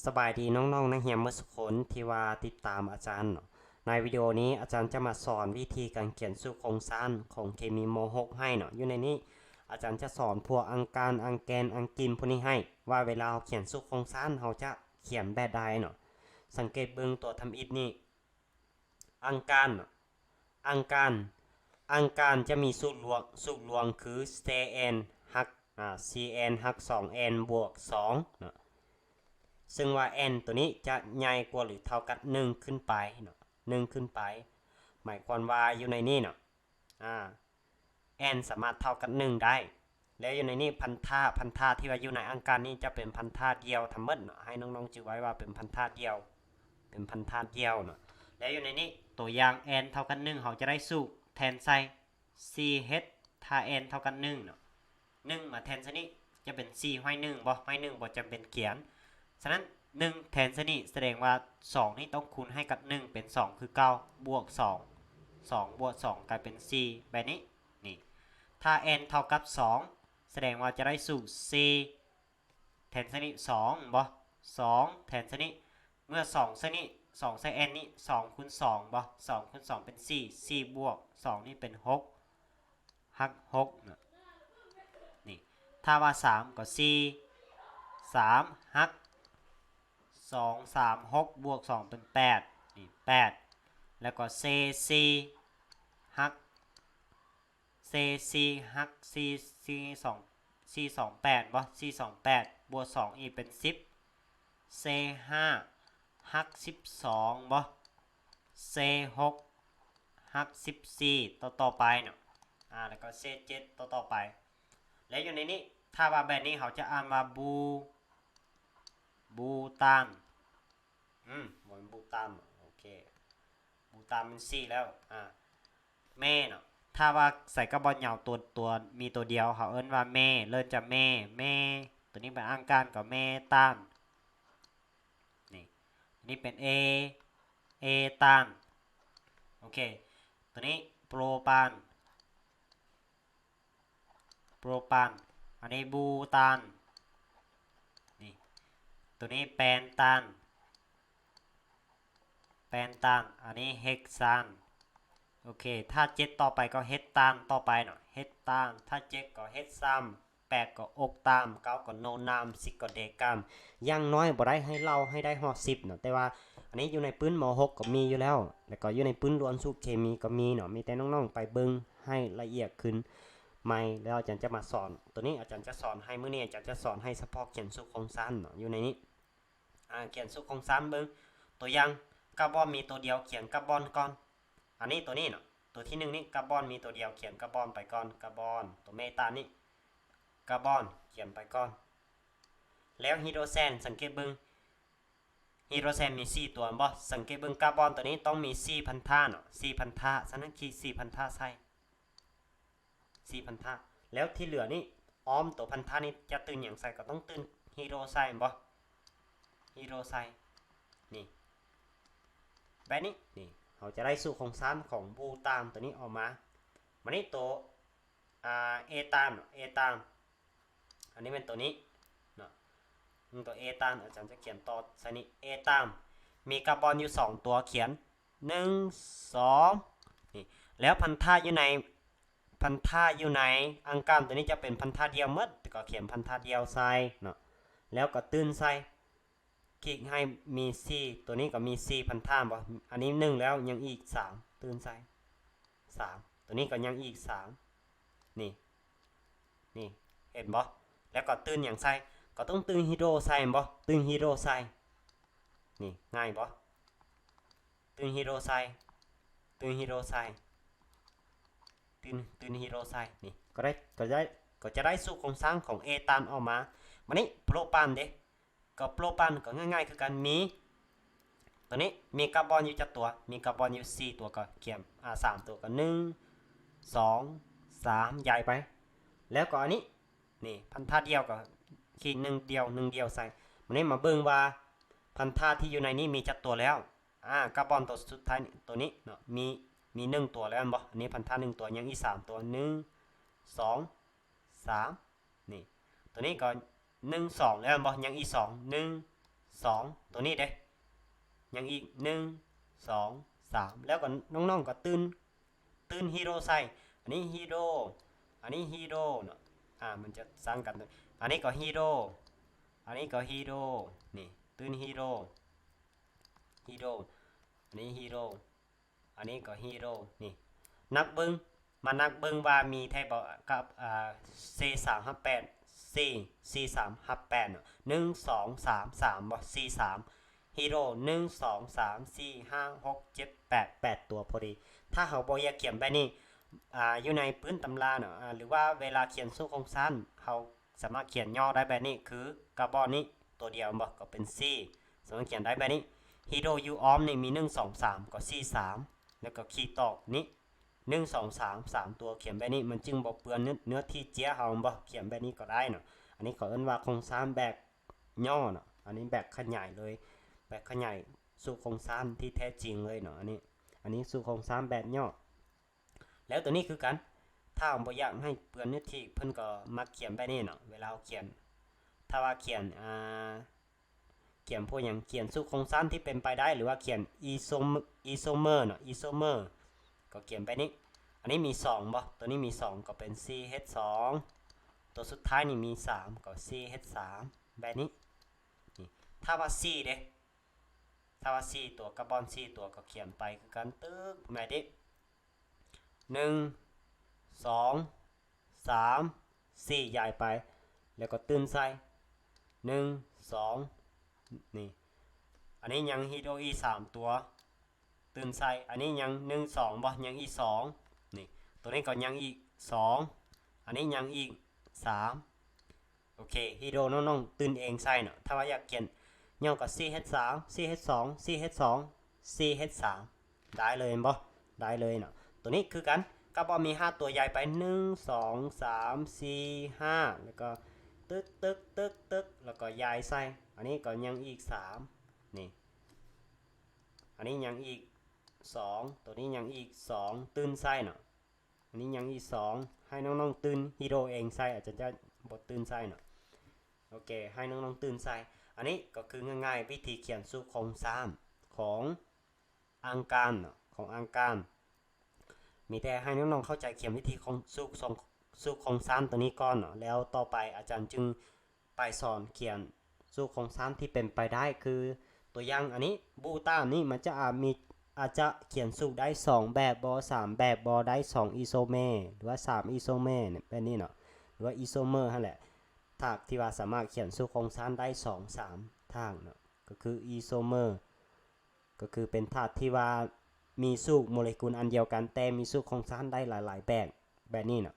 สบายดีน้องๆนักเรียนเมื่อสักคนที่ว่าติดตามอาจารย์เนาะในวิดีโอนี้อาจารย์จะมาสอนวิธีการเขียนสูตรโครงสร้างของเคมีโมหกให้เนาะอยู่ในนี้อาจารย์จะสอนพวกอังการอังแกนอังกิมพวกนี้ให้ว่าเวลาเราเขียนสูตรโครงสร้างเราจะเขียนแบบใดเนาะสังเกตเบิ่งตัวทำอิฐนี่อังการเนาะอังการอังการจะมีสูตรรวมคือ cn หักcn หัก 2n บวก2เนาะ ซึ่งว่า n ตัวนี้จะใหญ่กว่าหรือเท่ากับ1ขึ้นไปเนาะ1ขึ้นไปหมายความว่าอยู่ในนี้เนาะn สามารถเท่ากับ1ได้แล้วอยู่ในนี้พันธะที่ว่าอยู่ในอังการนี้จะเป็นพันธะเดียวทั้งหมดเนาะให้น้องๆจือไว้ว่าเป็นพันธะเดียวเป็นพันธะเดียวเนาะแล้วอยู่ในนี้ตัวอย่าง n เท่ากับ1เขาจะได้สูตรแทนใส่ ch ถ้า n เท่ากับ1เนาะ1มาแทนซะนี้จะเป็น4ห้อย1บ่จำเป็นเขียนฉะนั้น1แทนซะนี้แสดงว่า2นี่ต้องคูณให้กับ1เป็น2คือ9บวก2บวก2กลายเป็น4แบบนี้นี่ถ้า n เท่ากับ2แสดงว่าจะได้สูตร c แทนซะนี้2บ่2แทนซะนี้เมื่อ2ซะนี้2ใส่ n นี่2คูณ2บ่2คูณ2เป็น4 4บวก2นี่เป็น6หัก6นะนี่ถ้าว่า3ก็4 3หัก2 3 6บวก2เป็น8นี่8แล้วก็c หักc หัก4 2 4 2 8บ่4 2 8บวก2อีกเป็น10 c 5หัก12บ่ c 6หัก14ต่อไปเนาะแล้วก็ c 7ต่อไปแล้วอยู่ในนี้ถ้าว่าแบบนี้เขาจะอ่านว่าบูตานเหมือนบูตานโอเคบูตานเป็น4แล้วแม่เนาะถ้าว่าใส่กระบอกยาวตัวมีตัวเดียวเขาเอิ้นว่าแม่เริ่มจากแม่ตัวนี้เป็นอังการกับแม่ตานนี่เป็น A ตานโอเคตัวนี้โปรปานอันนี้บูตานนี่ตัวนี้แปนตานอันนี้เฮกซานโอเคถ้า7ต่อไปก็เฮดตานต่อไปเนาะเฮดตานถ้า7ก็เฮดซัม8ก็อกตาม9ก็โนนาม10ก็เดกามยังน้อยบ่ได้ให้เราให้ได้ฮอด10เนาะแต่ว่าอันนี้อยู่ในปื้นม.6 ก็มีอยู่แล้วแล้วก็อยู่ในปื้นล้วนสูตรเคมีก็มีเนาะมีแต่น้องๆไปเบิ่งให้ละเอียดขึ้นไม่แล้วอาจารย์จะมาสอนตัวนี้อาจารย์จะสอนให้มื้อนี้อาจารย์จะสอนให้เฉพาะเขียนสูตรโครงสร้างเนาะอยู่ในนี้เขียนสูตรโครงสร้างเบิ่งตัวอย่างคาร์บอนมีตัวเดียวเขียนคาร์บอนก่อนอันนี้ตัวนี้เนาะตัวที่1นี่คาร์บอนมีตัวเดียวเขียนคาร์บอนไปก่อนคาร์บอนตัวเมตานี่คาร์บอนเขียนไปก่อนแล้วไฮโดรเจนสังเกตเบิ่งไฮโดรเจนมี4ตัวบ่สังเกตเบิ่งคาร์บอนตัวนี้ต้องมี4พันธะเนาะ4พันธะฉะนั้นคีย์4พันธะใส่4พันธะแล้วที่เหลือนี่อ้อมตัวพันธะนี้จะตื่นอย่างใส่ก็ต้องตื่นไฮโดรไซด์บ่ไฮโดรไซด์นี่แบบนี้นี่เราจะได้สูตรโครงสร้างของบูตามตัวนี้ออกมามันนี่ตัวเอตามอันนี้เป็นตัวนี้เนาะตัวเอตามอาจารย์จะเขียนต่อใส่นี้เอตามมีคาร์บอนอยู่2ตัวเขียน1 2นี่แล้วพันธะอยู่ในอังกามตัวนี้จะเป็นพันธะเดียวหมดก็เขียนพันธะเดียวใส่เนาะแล้วก็ตื่นใส่คลิกให้มี C ตัวนี้ก็มี C พันธะบ่อันนี้1แล้วยังอีก3ตื่นใส่3ตัวนี้ก็ยังอีก3นี่เห็นบ่แล้วก็ตื่นอย่างใส่ก็ต้องตื่นฮีโร่ใส่บ่ตื่นฮีโร่ใส่นี่ง่ายบ่ตื่นฮีโร่ใส่ตื่นฮีโร่ใส่ตื่นฮีโร่ใส่นี่ก็จะได้สูตรโครงสร้างของเอตานออกมาวันนี้โปรปานเด้ก็โปรปานก็ง่ายๆคือกันมีตัวนี้มีคาร์บอนอยู่จักตัวมีคาร์บอนอยู่4ตัวก็เขียน3ตัวก็1 2 3ใหญ่ไปแล้วก็อันนี้นี่พันธะเดียวก็ขีด1เดียวใส่วันนี้มาเบิ่งว่าพันธะที่อยู่ในนี้มีจักตัวแล้วคาร์บอนตัวสุดท้ายตัวนี้เนาะมี1ตัวแล้วบ่อันนี้พันธะ1ตัวยังอีก3ตัว1 2 3นี่ตัวนี้ก็1 2แล้วบ่ยังอีก2 1 2ตัวนี้เด้ยังอีก1 2 3แล้วก็น้องๆก็ตื่นฮีโร่ใส่อันนี้ฮีโร่อันนี้ฮีโร่เนาะมันจะสร้างกันอันนี้ก็ฮีโร่อันนี้ก็ฮีโร่นี่ตื่นฮีโร่อันนี้ฮีโร่อันนี้ก็ฮีโร่นี่นักเบิ้งมานักเบิ้งว่ามีไทยบอกกับC358 C4358เนาะ1 2 3 3บ่43ฮีโร่1 2 3 4 5 6 7 8ตัวพอดีถ้าเขาบ่อยากเขียนแบบนี้อยู่ในพื้นตำราเนาะหรือว่าเวลาเขียนสู้โครงสร้างเขาสามารถเขียนย่อได้แบบนี้คือกระบอกนี้ตัวเดียวบ่ก็เป็น C สามารถเขียนได้แบบนี้ฮีโร่ยูออมนี่มี1 2 3ก็43แล้วก็ขีดตอกนี้1 2 3 3ตัวเขียนแบบนี้มันจึงบ่เปลือนเนื้อที่เจียเฮาบ่เขียนแบบนี้ก็ได้เนาะอันนี้เขาเอิ้นว่าโครงสร้างแบบย่อเนาะอันนี้แบบขยายเลยแบบขยายสู่โครงสร้างที่แท้จริงเลยเนาะอันนี้สู่โครงสร้างแบบย่อแล้วตัวนี้คือกันถ้าบ่อยากให้เปลือนเนื้อที่เพิ่นก็มักเขียนแบบนี้เนาะเวลาเขียนถ้าว่าเขียนพวกอย่างเขียนสู่โครงสร้างที่เป็นไปได้หรือว่าเขียนอีโซเมอร์เนาะอีโซเมอร์ก็เขียนไปนี้อันนี้มี2บ่ตัวนี้มี2ก็เป็น CH2 ตัวสุดท้ายนี่มี3ก็ CH3 แบบนี้นี่ถ้าว่า C เด้ถ้าว่า C ตัวคาร์บอน C ตัวก็เขียนไปคือกันตึกแม่ดิ1 2 3 4ใหญ่ไปแล้วก็ตื่นใส่1 2นี่อันนี้ยังฮีโดอี3ตัวตื่นใส่อันนี้ยัง1 2บ่ยังอี2นี่ตัวนี้ก็ยังอีก2อันนี้ยังอีก3โอเคฮีโดน้องๆตื่นเองใส่เนาะถ้าว่าอยากเขียนย่อกับ CH3 CH2 CH2 CH3 ได้เลยบ่ได้เลยเนาะตัวนี้คือกันก็บ่มี5ตัวใหญ่ไป1 2 3 4 5แล้วก็ตึกแล้วก็ย้ายใส่อันนี้ก็ยังอีก3นี่อันนี้ยังอีก2ตัวนี้ยังอีก2ตื่นใส่เนาะอันนี้ยังอีก2ให้น้องๆตื่นฮีโร่เองใส่อาจจะบ่ตื่นใส่เนาะโอเคให้น้องๆตื่นใส่อันนี้ก็คือง่ายๆวิธีเขียนสู่โครงสร้างของอังการเนาะของอังการมีแต่ให้น้องๆเข้าใจเขียนวิธีสู่โครงสร้างตัวนี้ก่อนเนาะแล้วต่อไปอาจารย์จึงไปสอนเขียนสู่โครงสร้างที่เป็นไปได้คือตัวอย่างอันนี้บูต้านี่มันจะอาจจะเขียนสู่ได้2แบบบอ3แบบบอได้2อีโซเมอร์หรือว่า3อีโซเมอร์เนี่ยแบบนี้เนาะหรือว่าอีโซเมอร์นั่นแหละทางที่ว่าสามารถเขียนสู่โครงสร้างได้2-3ทางเนาะก็คืออีโซเมอร์ก็คือเป็นธาตุที่ว่ามีสูบโมเลกุลอันเดียวกันแต่มีสูบโครงสร้างได้หลายๆแบบนี้เนาะ